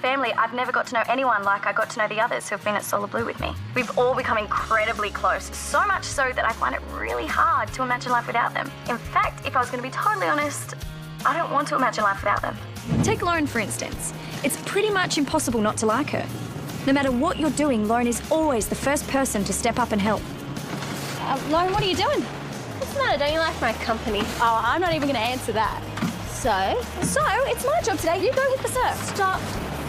family, I've never got to know anyone like I got to know the others who've been at Solar Blue with me. We've all become incredibly close, so much so that I find it really hard to imagine life without them. In fact, if I was going to be totally honest, I don't want to imagine life without them. Take Lauren, for instance. It's pretty much impossible not to like her. No matter what you're doing, Lauren is always the first person to step up and help. Lauren, what are you doing? What's the matter? Don't you like my company? Oh, I'm not even going to answer that. So, it's my job today. You go hit the surf. stop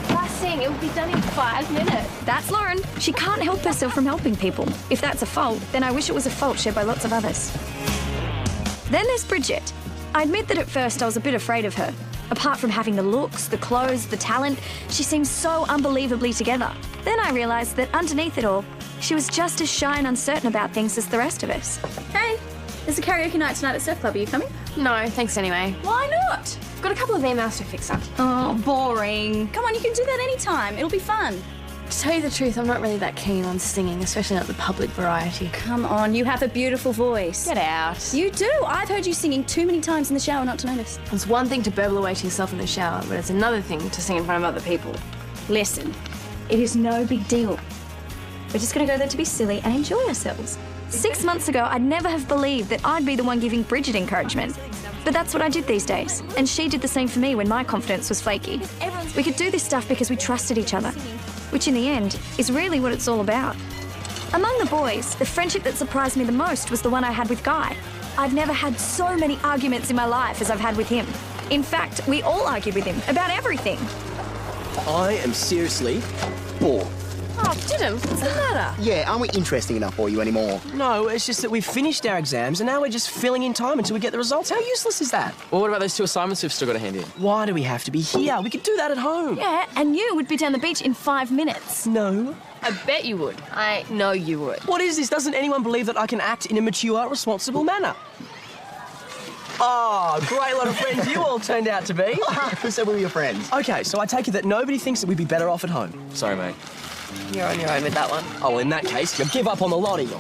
fussing. It will be done in 5 minutes. That's Lauren. She can't help herself from helping people. If that's a fault, then I wish it was a fault shared by lots of others. Then there's Bridget. I admit that at first I was a bit afraid of her. Apart from having the looks, the clothes, the talent, she seemed so unbelievably together. Then I realised that underneath it all, she was just as shy and uncertain about things as the rest of us. Hey, there's a karaoke night tonight at Surf Club. Are you coming? No, thanks anyway. Why not? I've got a couple of emails to fix up. Oh, boring. Come on, you can do that anytime. It'll be fun. To tell you the truth, I'm not really that keen on singing, especially not the public variety. Come on, you have a beautiful voice. Get out. You do. I've heard you singing too many times in the shower not to notice. It's one thing to burble away to yourself in the shower, but it's another thing to sing in front of other people. Listen, it is no big deal. We're just going to go there to be silly and enjoy ourselves. 6 months ago, I'd never have believed that I'd be the one giving Bridget encouragement. But that's what I did these days. And she did the same for me when my confidence was flaky. We could do this stuff because we trusted each other, which in the end is really what it's all about. Among the boys, the friendship that surprised me the most was the one I had with Guy. I've never had so many arguments in my life as I've had with him. In fact, we all argued with him about everything. I am seriously bored. Oh, Didem, what's the matter? Yeah, aren't we interesting enough for you anymore? No, it's just that we've finished our exams and now we're just filling in time until we get the results. How useless is that? Well, what about those 2 assignments we've still got to hand in? Why do we have to be here? We could do that at home. Yeah, and you would be down the beach in 5 minutes. No. I bet you would. I know you would. What is this? Doesn't anyone believe that I can act in a mature, responsible manner? Oh, great lot of friends you all turned out to be. So we were your friends. Okay, so I take it that nobody thinks that we'd be better off at home. Sorry, mate. You're on your own with that one. Oh, well, in that case, you give up on the lot of you.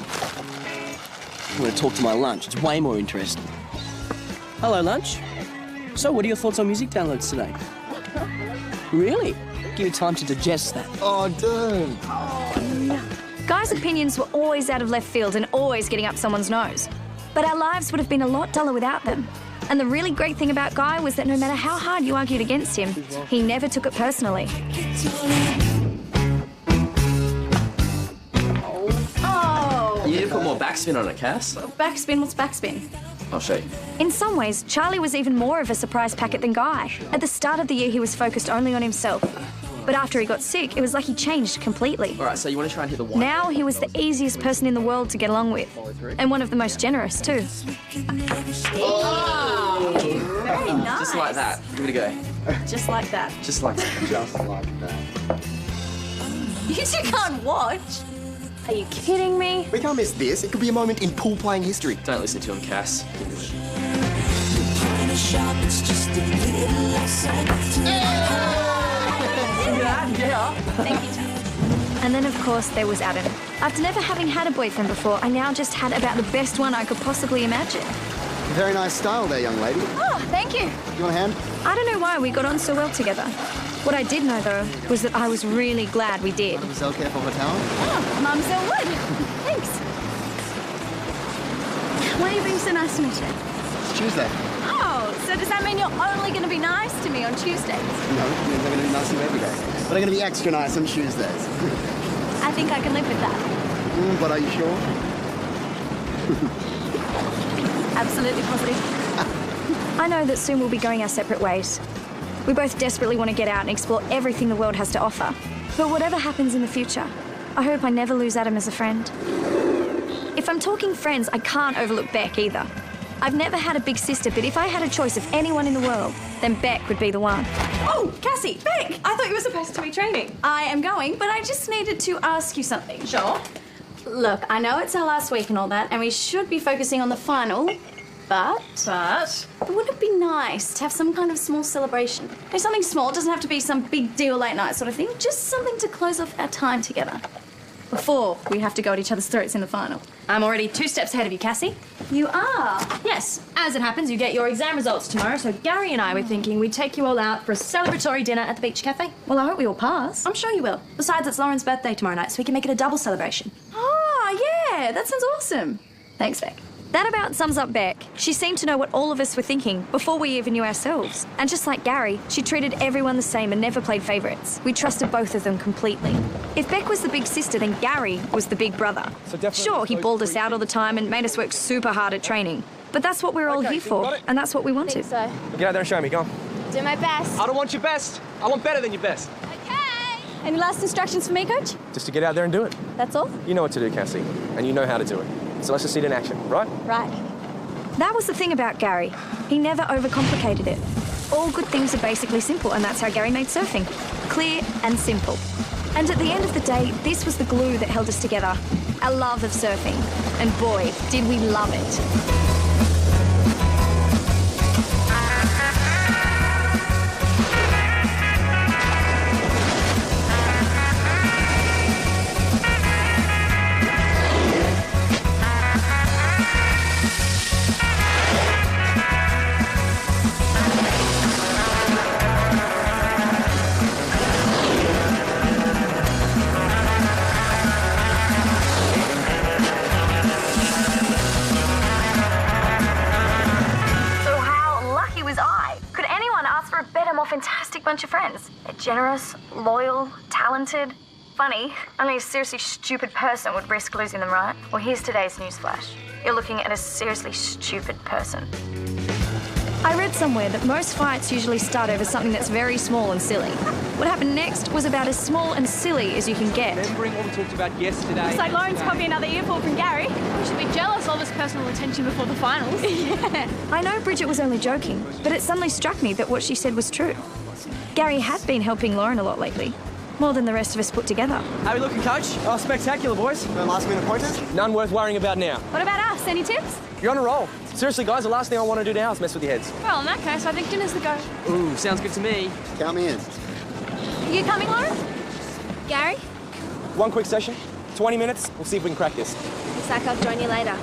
I'm going to talk to my lunch. It's way more interesting. Hello, lunch. So, what are your thoughts on music downloads today? Really? Give you time to digest that. Oh, dude. Guy's opinions were always out of left field and always getting up someone's nose. But our lives would have been a lot duller without them. And the really great thing about Guy was that no matter how hard you argued against him, he never took it personally. You need to put more backspin on it, Cass. Backspin? What's backspin? I'll show you. In some ways, Charlie was even more of a surprise packet than Guy. At the start of the year, he was focused only on himself. But after he got sick, it was like he changed completely. All right, so you want to try and hit the one? Now he was the easiest person in the world to get along with. And one of the most generous, too. Very nice. Just like that. Give it a go. Just like that. Just like that. Just like that. You two can't watch. Are you kidding me? We can't miss this. It could be a moment in pool playing history. Don't listen to him, Cass. Thank you, Charlie. And then, of course, there was Adam. After never having had a boyfriend before, I now just had about the best one I could possibly imagine. Very nice style there, young lady. Oh, thank you. You want a hand? I don't know why we got on so well together. What I did know, though, was that I was really glad we did. Mademoiselle Careful Hotel. Oh, Mamselle Wood. Thanks. Why are you being so nice to me today? It's Tuesday. Oh, so does that mean you're only going to be nice to me on Tuesdays? No, it means I'm going to be nice to you every day. But I'm going to be extra nice on Tuesdays. I think I can live with that. But are you sure? Absolutely positive. I know that soon we'll be going our separate ways. We both desperately want to get out and explore everything the world has to offer. But whatever happens in the future, I hope I never lose Adam as a friend. If I'm talking friends, I can't overlook Beck either. I've never had a big sister, but if I had a choice of anyone in the world, then Beck would be the one. Oh, Cassie, Beck, I thought you were supposed to be training. I am going, but I just needed to ask you something. Sure. Look, I know it's our last week and all that, and we should be focusing on the final, but wouldn't it be nice to have some kind of small celebration? There's something small, it doesn't have to be some big deal late night sort of thing, just something to close off our time together before we have to go at each other's throats in the final. I'm already 2 steps ahead of you, Cassie. You are? Yes, as it happens, you get your exam results tomorrow, so Gary and I were thinking we'd take you all out for a celebratory dinner at the Beach Cafe. Well, I hope we all pass. I'm sure you will. Besides, it's Lauren's birthday tomorrow night, so we can make it a double celebration. Oh, yeah, that sounds awesome. Thanks, Beck. That about sums up Beck. She seemed to know what all of us were thinking before we even knew ourselves. And just like Gary, she treated everyone the same and never played favourites. We trusted both of them completely. If Beck was the big sister, then Gary was the big brother. Sure, he bawled us out all the time and made us work super hard at training. But that's what we're all here for, and that's what we wanted. So, Get out there and show me, go on. do my best. I don't want your best. I want better than your best. Okay. Any last instructions for me, Coach? Just to get out there and do it. That's all? You know what to do, Cassie, and you know how to do it. So let's just see it in action, right? Right. That was the thing about Gary. He never overcomplicated it. All good things are basically simple, and that's how Gary made surfing. Clear and simple. And at the end of the day, this was the glue that held us together. Our love of surfing. And boy, did we love it. Fantastic bunch of friends. They're generous, loyal, talented, funny. Only a seriously stupid person would risk losing them, right? Well, here's today's newsflash. You're looking at a seriously stupid person. I read somewhere that most fights usually start over something that's very small and silly. What happened next was about as small and silly as you can get. Remembering what we talked about yesterday. Looks like Lauren's probably another earful from Gary. We should be jealous of his personal attention before the finals. I know Bridget was only joking, but it suddenly struck me that what she said was true. Gary had been helping Lauren a lot lately. More than the rest of us put together. How are we looking, Coach? Oh, spectacular, boys. No last-minute pointers? None worth worrying about now. What about us? Any tips? You're on a roll. Seriously, guys, the last thing I want to do now is mess with your heads. Well, in that case, I think dinner's the go. Ooh, sounds good to me. Count me in. You coming, Lauren? Gary, One quick session, 20 minutes. We'll see if we can crack this. looks like I'll join you later.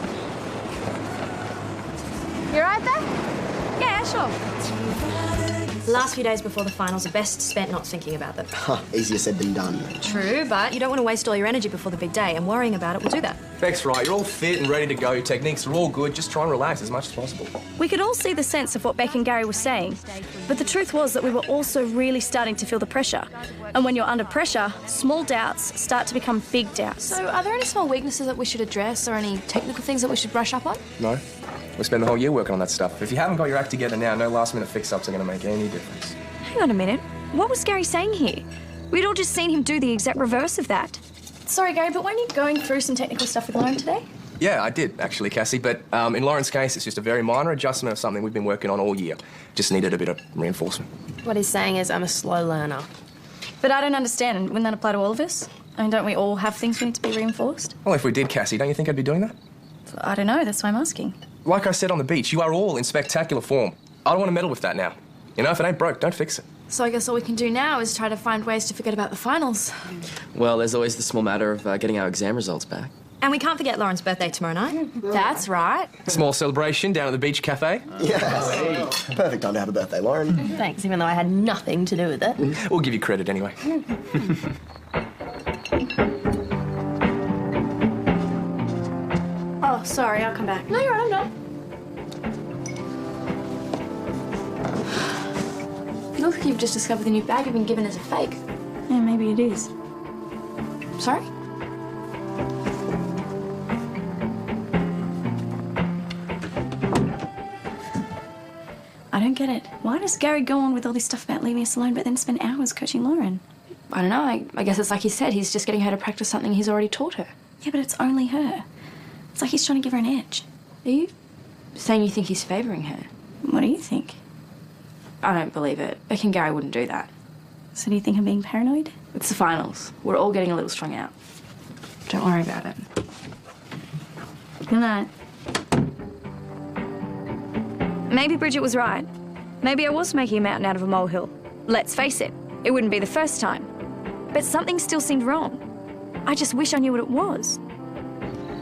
You right there? Yeah, sure. The last few days before the finals are best spent not thinking about them. Huh, easier said than done. True, but you don't want to waste all your energy before the big day, and worrying about it will do that. Beck's right. You're all fit and ready to go. Your techniques are all good. Just try and relax as much as possible. We could all see the sense of what Beck and Gary were saying, but the truth was that we were also really starting to feel the pressure. And when you're under pressure, small doubts start to become big doubts. So, are there any small weaknesses that we should address or any technical things that we should brush up on? No. We spend the whole year working on that stuff. If you haven't got your act together now, no last-minute fix-ups are going to make any difference. Hang on a minute. What was Gary saying here? We'd all just seen him do the exact reverse of that. Sorry, Gary, but weren't you going through some technical stuff with Lauren today? Yeah, I did, actually, Cassie. But in Lauren's case, it's just a very minor adjustment of something we've been working on all year. Just needed a bit of reinforcement. What he's saying is I'm a slow learner. But I don't understand. Wouldn't that apply to all of us? I mean, don't we all have things we need to be reinforced? Well, if we did, Cassie, don't you think I'd be doing that? I don't know. That's why I'm asking. Like I said on the beach, you are all in spectacular form. I don't want to meddle with that now. You know, if it ain't broke, don't fix it. So I guess all we can do now is try to find ways to forget about the finals. Well, there's always the small matter of getting our exam results back. And we can't forget Lauren's birthday tomorrow night. That's right. Small celebration down at the beach cafe. Yes. Perfect time to have a birthday, Lauren. Thanks, even though I had nothing to do with it. We'll give you credit anyway. Oh, sorry. I'll come back. No, you're right, I'm not. You look like you've just discovered the new bag you've been given as a fake. Yeah, maybe it is. Sorry? I don't get it. Why does Gary go on with all this stuff about leaving us alone but then spend hours coaching Lauren? I don't know. I guess it's like he said, he's just getting her to practice something he's already taught her. Yeah, but it's only her. It's like he's trying to give her an edge. Are you saying you think he's favouring her? What do you think? I don't believe it. Beck and Gary wouldn't do that. So do you think I'm being paranoid? It's the finals. We're all getting a little strung out. Don't worry about it. Good night. Maybe Bridget was right. Maybe I was making a mountain out of a molehill. Let's face it, it wouldn't be the first time. But something still seemed wrong. I just wish I knew what it was.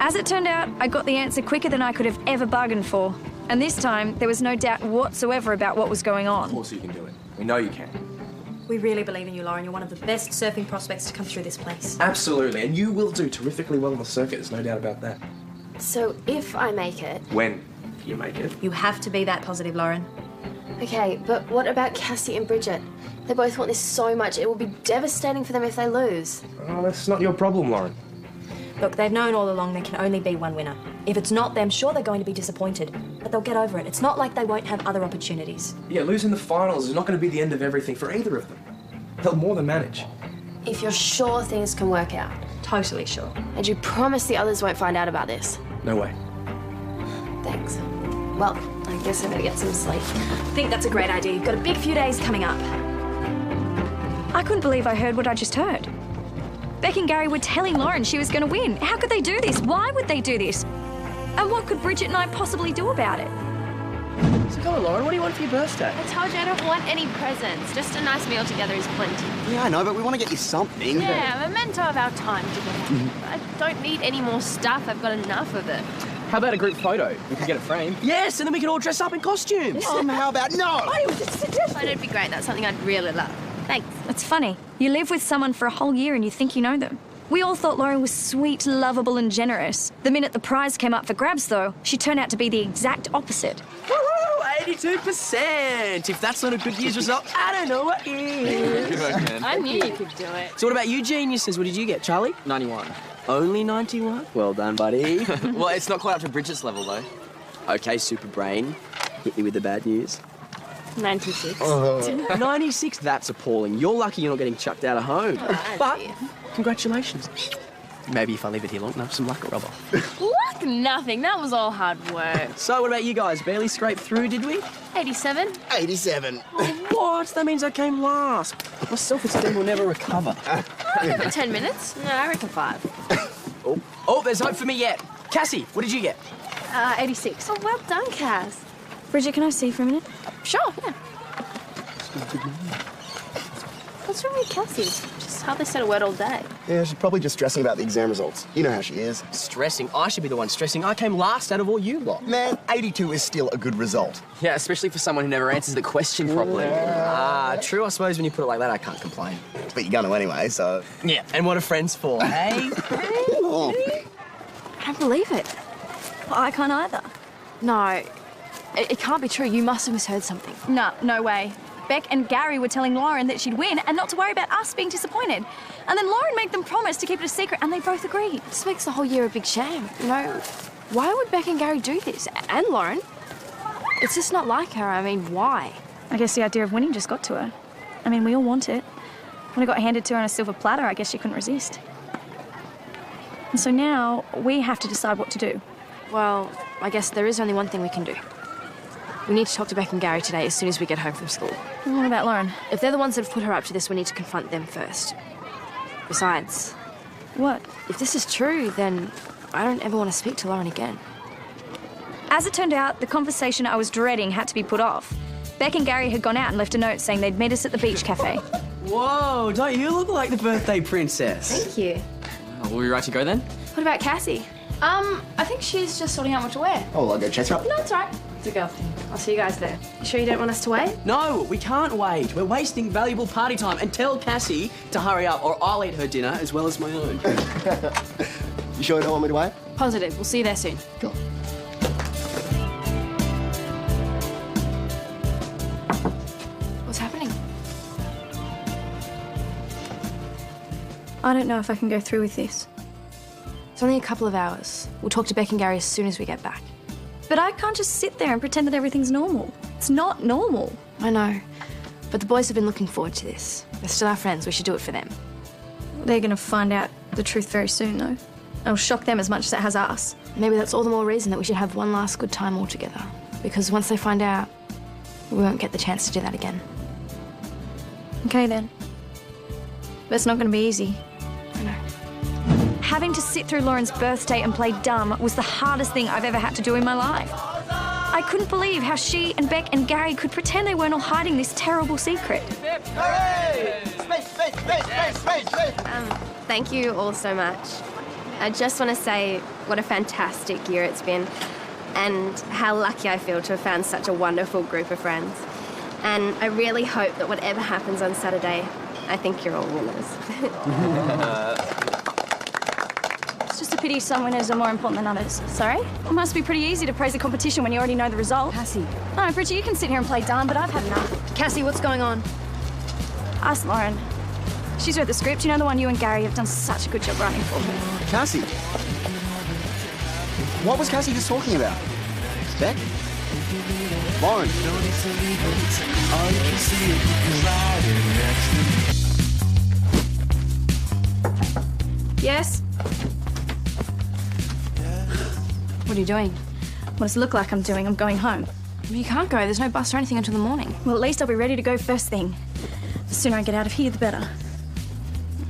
As it turned out, I got the answer quicker than I could have ever bargained for. And this time, there was no doubt whatsoever about what was going Of on. course you can do it. We know you can. We really believe in you, Lauren. You're one of the best surfing prospects to come through this place. Absolutely, and you will do terrifically well on the circuit, there's no doubt about that. So if I make it... When you make it. You have to be that positive, Lauren. Okay, but what about Cassie and Bridget? They both want this so much, it will be devastating for them if they lose. Oh, that's not your problem, Lauren. Look, they've known all along there can only be one winner. If it's not them, sure, they're going to be disappointed. But they'll get over it. It's not like they won't have other opportunities. Yeah, losing the finals is not going to be the end of everything for either of them. They'll more than manage. If you're sure things can work out. Totally sure. And you promise the others won't find out about this. No way. Thanks. Well, I guess I better get some sleep. I think that's a great idea. You've got a big few days coming up. I couldn't believe I heard what I just heard. Beck and Gary were telling Lauren she was going to win. How could they do this? Why would they do this? And what could Bridget and I possibly do about it? So come on, Lauren, what do you want for your birthday? I told you I don't want any presents. Just a nice meal together is plenty. Yeah, I know, but we want to get you something. Yeah, a memento of our time together. I don't need any more stuff. I've got enough of it. How about a group photo? We could get it framed. Yes, and then we can all dress up in costumes. How about no? Photo'd be great. That's something I'd really love. Thanks. It's funny. You live with someone for a whole year and you think you know them. We all thought Lauren was sweet, lovable and generous. The minute the prize came up for grabs, though, she turned out to be the exact opposite. Woohoo! 82%! If that's not a good year's result, I don't know what is. Good work, man. I knew you could do it. So what about you geniuses? What did you get, Charlie? 91. Only 91? Well done, buddy. Well, it's not quite up to Bridget's level, though. Okay, super brain. Hit me with the bad news. 96. 96? That's appalling. You're lucky you're not getting chucked out of home. But congratulations. Maybe if I leave it here long enough, some luck will rub off. Luck nothing. That was all hard work. So what about you guys? Barely scraped through, did we? 87. 87. What? That means I came last. My self-esteem will never recover. For 10 minutes? No, I reckon 5. Oh, there's hope for me yet. Cassie, what did you get? 86. Oh, well done, Cass. Bridget, can I see for a minute? Sure, yeah. What's wrong with Cassie? Just hardly said a word all day. Yeah, she's probably just stressing about the exam results. You know how she is. Stressing? I should be the one stressing. I came last out of all you lot. Man, 82 is still a good result. Yeah, especially for someone who never answers the question properly. Ah, true. I suppose when you put it like that, I can't complain. But you're going to anyway, so... Yeah, and what are friends for, hey? I can't believe it. I can't either. No, it can't be true. You must have misheard something. No way. Beck and Gary were telling Lauren that she'd win and not to worry about us being disappointed. And then Lauren made them promise to keep it a secret and they both agreed. This makes the whole year a big sham. You know, why would Beck and Gary do this? And Lauren? It's just not like her. I mean, why? I guess the idea of winning just got to her. I mean, we all want it. When it got handed to her on a silver platter, I guess she couldn't resist. And so now we have to decide what to do. Well, I guess there is only one thing we can do. We need to talk to Beck and Gary today as soon as we get home from school. What about Lauren? If they're the ones that have put her up to this, we need to confront them first. Besides, What? if this is true, then I don't ever want to speak to Lauren again. As it turned out, the conversation I was dreading had to be put off. Beck and Gary had gone out and left a note saying they'd meet us at the beach cafe. Whoa, don't you look like the birthday princess? Thank you. Will we right to go then? What about Cassie? I think she's just sorting out what to wear. Oh, I'll go chase her up. No, it's all right. It's a girl thing. I'll see you guys there. You sure you don't want us to wait? No, we can't wait. We're wasting valuable party time. And tell Cassie to hurry up or I'll eat her dinner as well as my own. You sure you don't want me to wait? Positive. We'll see you there soon. Cool. What's happening? I don't know if I can go through with this. It's only a couple of hours. We'll talk to Beck and Gary as soon as we get back. But I can't just sit there and pretend that everything's normal. It's not normal. I know. But the boys have been looking forward to this. They're still our friends. We should do it for them. They're going to find out the truth very soon, though. It'll shock them as much as it has us. Maybe that's all the more reason that we should have one last good time all together. Because once they find out, we won't get the chance to do that again. Okay, then. But it's not going to be easy. I know. Having to sit through Lauren's birthday and play dumb was the hardest thing I've ever had to do in my life. I couldn't believe how she and Beck and Gary could pretend they weren't all hiding this terrible secret. Thank you all so much. I just want to say what a fantastic year it's been and how lucky I feel to have found such a wonderful group of friends. And I really hope that whatever happens on Saturday, I think you're all winners. It's just a pity some winners are more important than others. Sorry? It must be pretty easy to praise a competition when you already know the result. Cassie. No, Bridget, you can sit here and play dumb, but I've had enough. Cassie, what's going on? Ask Lauren. She's read the script. You know, the one you and Gary have done such a good job writing for her. Cassie. What was Cassie just talking about? Beck? Lauren. Yes? What are you doing? What does it look like I'm doing? I'm going home. You can't go. There's no bus or anything until the morning. Well, at least I'll be ready to go first thing. The sooner I get out of here, the better.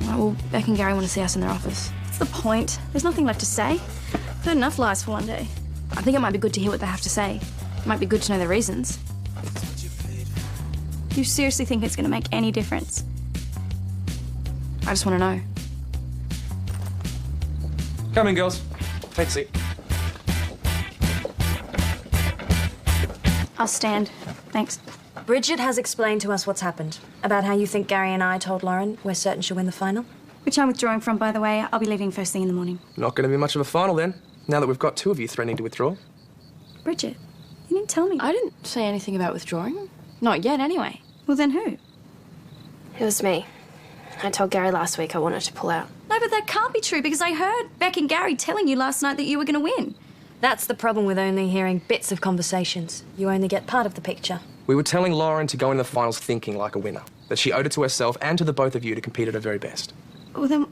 Well, Beck and Gary want to see us in their office. What's the point? There's nothing left to say. I've heard enough lies for one day. I think it might be good to hear what they have to say. It might be good to know their reasons. You seriously think it's going to make any difference? I just want to know. Come in, girls. Take a seat. I'll stand. Thanks. Bridget has explained to us what's happened. About how you think Gary and I told Lauren we're certain she'll win the final. Which I'm withdrawing from, by the way. I'll be leaving first thing in the morning. Not going to be much of a final then, now that we've got two of you threatening to withdraw. Bridget, you didn't tell me. I didn't say anything about withdrawing. Not yet, anyway. Well, then who? It was me. I told Gary last week I wanted to pull out. No, but that can't be true because I heard Beck and Gary telling you last night that you were going to win. That's the problem with only hearing bits of conversations. You only get part of the picture. We were telling Lauren to go into the finals thinking like a winner, that she owed it to herself and to the both of you to compete at her very best. Well, then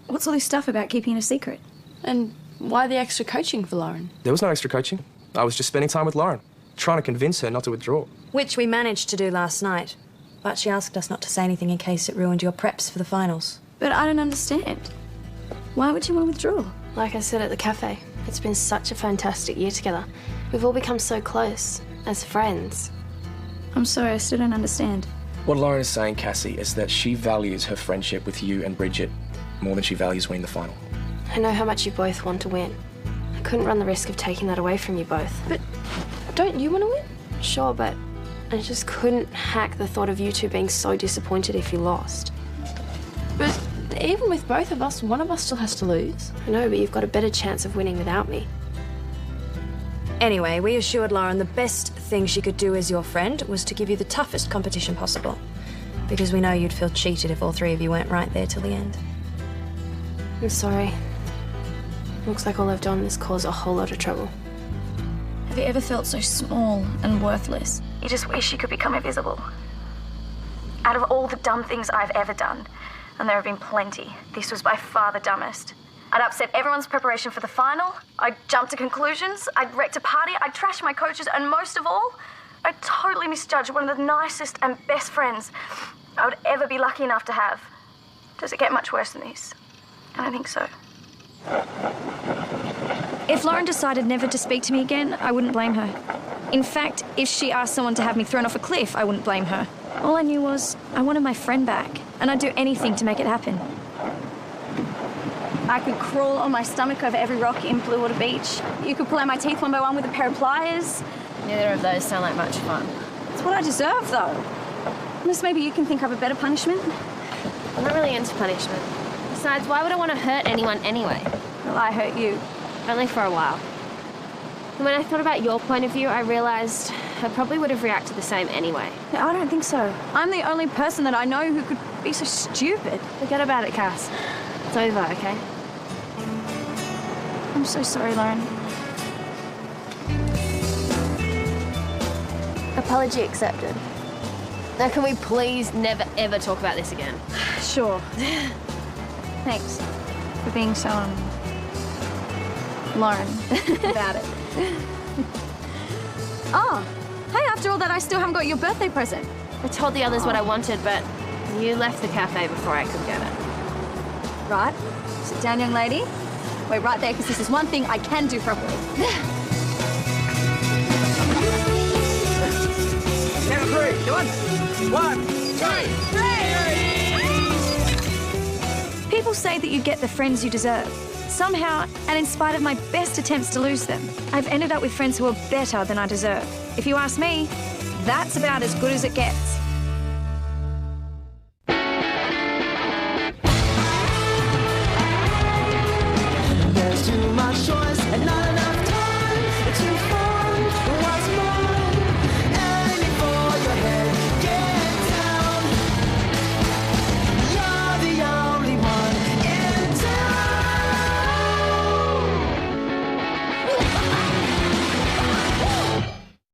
what's all this stuff about keeping it a secret? And why the extra coaching for Lauren? There was no extra coaching. I was just spending time with Lauren, trying to convince her not to withdraw. Which we managed to do last night. But she asked us not to say anything in case it ruined your preps for the finals. But I don't understand. Why would you want to withdraw? Like I said at the cafe, it's been such a fantastic year together. We've all become so close, as friends. I'm sorry, I still don't understand. What Lauren is saying, Cassie, is that she values her friendship with you and Bridget more than she values winning the final. I know how much you both want to win. I couldn't run the risk of taking that away from you both. But don't you want to win? Sure, but I just couldn't hack the thought of you two being so disappointed if you lost. But even with both of us, one of us still has to lose. I know, but you've got a better chance of winning without me. Anyway, we assured Lauren the best thing she could do as your friend was to give you the toughest competition possible. Because we know you'd feel cheated if all three of you went right there till the end. I'm sorry. Looks like all I've done is cause a whole lot of trouble. Have you ever felt so small and worthless? You just wish you could become invisible. Out of all the dumb things I've ever done, and there have been plenty, this was by far the dumbest. I'd upset everyone's preparation for the final, I'd jump to conclusions, I'd wrecked a party, I'd trashed my coaches, and most of all, I'd totally misjudged one of the nicest and best friends I would ever be lucky enough to have. Does it get much worse than this? I don't think so. If Lauren decided never to speak to me again, I wouldn't blame her. In fact, if she asked someone to have me thrown off a cliff, I wouldn't blame her. All I knew was I wanted my friend back, and I'd do anything to make it happen. I could crawl on my stomach over every rock in Bluewater Beach. You could pull out my teeth one by one with a pair of pliers. Neither of those sound like much fun. It's what I deserve, though. Unless maybe you can think of a better punishment. I'm not really into punishment. Besides, why would I want to hurt anyone anyway? Well, I hurt you. Only for a while. And when I thought about your point of view, I realised I probably would have reacted the same anyway. No, I don't think so. I'm the only person that I know who could be so stupid. Forget about it, Cass. It's over, okay? I'm so sorry, Lauren. Apology accepted. Now, can we please never, ever talk about this again? Sure. Thanks for being so, Lauren about it. Oh, hey, after all that, I still haven't got your birthday present. I told the others what I wanted, but you left the cafe before I could get it. Right. Sit down, young lady. Wait right there, because this is one thing I can do properly. Count of three. Come on. 1, 2, 3. People say that you get the friends you deserve. Somehow, and in spite of my best attempts to lose them, I've ended up with friends who are better than I deserve. If you ask me, that's about as good as it gets.